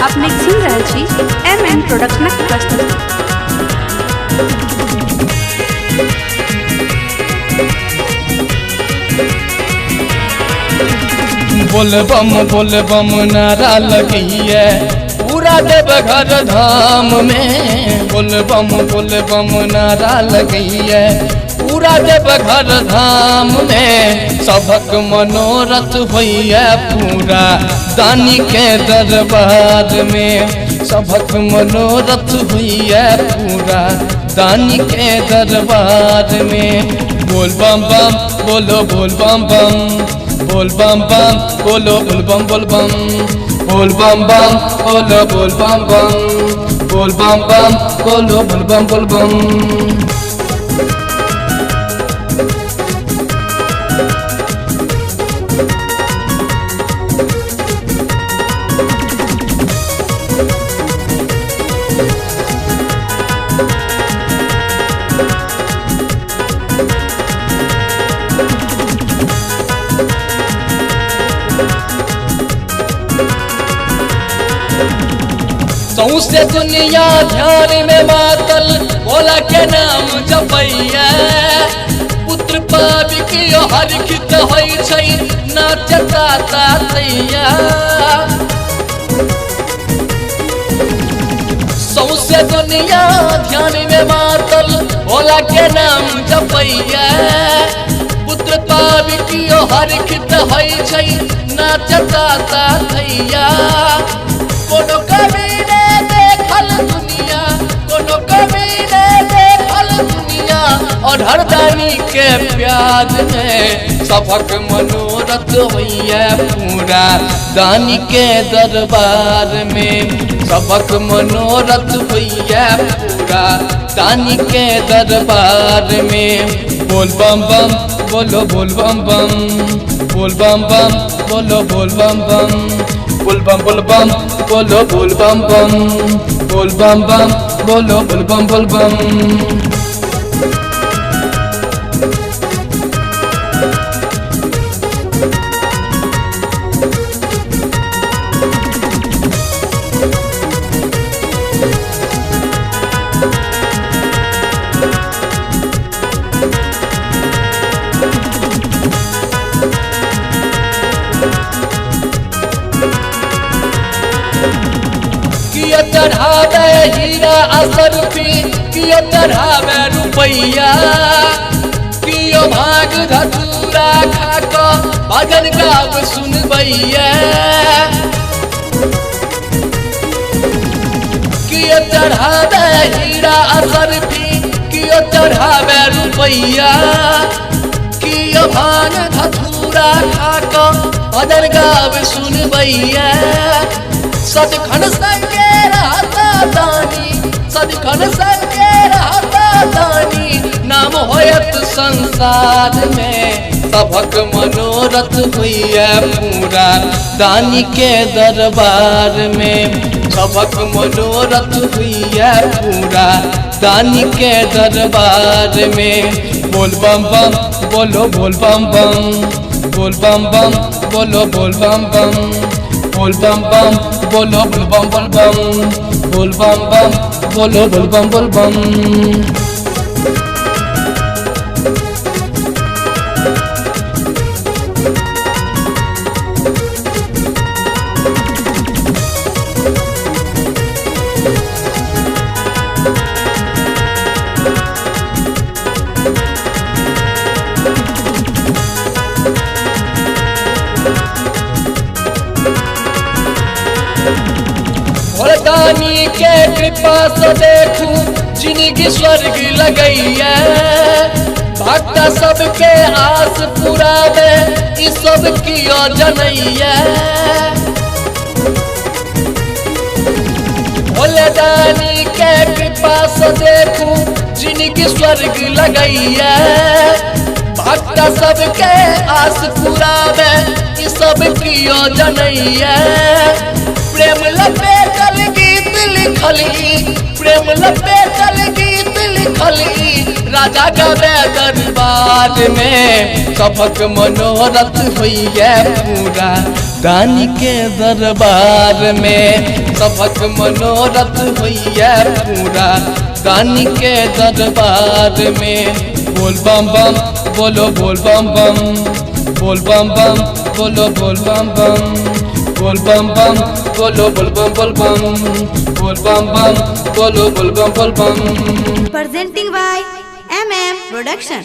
अपने सुन रहे छी MM प्रोडक्शन प्रस्तुति। बोल बम नारा लगिए पूरा देवघर धाम में। बोल बम नारा लगिए पूरा देवघर धाम में। सबक मनोरथ होइए पूरा दानी के दरबार में। सबक मनोरथ होइए पूरा दानी के दरबार में। बोल बम बम बोलो बोल बम बम, बोल बम बम बोलो बोल बम बोल बम, बोल बम बम बोलो बोल बम बम, बोल बम बम बोलो बोल बम बोल बम। सौसे दुनिया ध्यान में मातल भोला के नाम जपैया। पुत्र पाविक हरखित होइ छै नाचता तातैया। सौसे दुनिया ध्यान में मातल भोला के नाम जपैया। पुत्र पाविक हरखित होइ छै नाचता तातैया। कोनो कवि ने देखल दुनिया, कोनो कवि ने देखल दुनिया और हर दानी के प्यार में। सबक मनोरथ होइए पूरा दानी के दरबार में। सबक मनोरथ होइए पूरा दानी के दरबार में। बोल बम बम बोलो बोल बम बम, बोल बम बम बोलो बोल बम बम, बोल बम बोल बम बोलो बोल बम बम, बोल बम बम बोलो बोल बम बोल बम। कियो चढ़ावे हीरा असरफी, कियो चढ़ावे रुपैया। कियो भाग धतूरा खाक भजन गाव सुनबैया। कियो चढ़ावे हीरा असरफी, कियो चढ़ावे रुपैया। कियो भाग धतूरा खाक भजन गाव सुनबैया। सदखन संगे रहता दानी, सदखन संगे रहता दानी, नाम होयत संसार में। सबक मनोरथ होइए पूरा दानी के दरबार में। सबक मनोरथ होइए पूरा दानी के दरबार में। बोल बम बम बोलो बोल बम बम, बोल बम बम बोलो बोल बम बम, बोल बम बम बोलो बोल बम बोल बम, बोल बम बम बोलो बोल बम बोल बम। दानी के कृपा से देखू जिंदगी स्वर्ग लगैया। भक्त सबके आस पुरावे ई सब कियो जनैया। भोले दानी के कृपा से देखू जिंदगी स्वर्ग लगैया। भक्त सबके आस पुरावे ई सब कियो जनैया। प्रेम लपेटल गीत लिखली, प्रेम लपेटल गीत लिखली, राजा गावे दरबार में। सबक मनोरथ होइए पूरा दानी के दरबार में। सबक मनोरथ होइए पूरा दानी के दरबार में। बोल बम बम बोलो बोल बम बम, बोल बम बम बोलो बोल बम बम, बोल बम बम बोलो बोल बम बोल बम, बोल बम बम बोलो बोल बम बोल बम। Presenting by MM Production.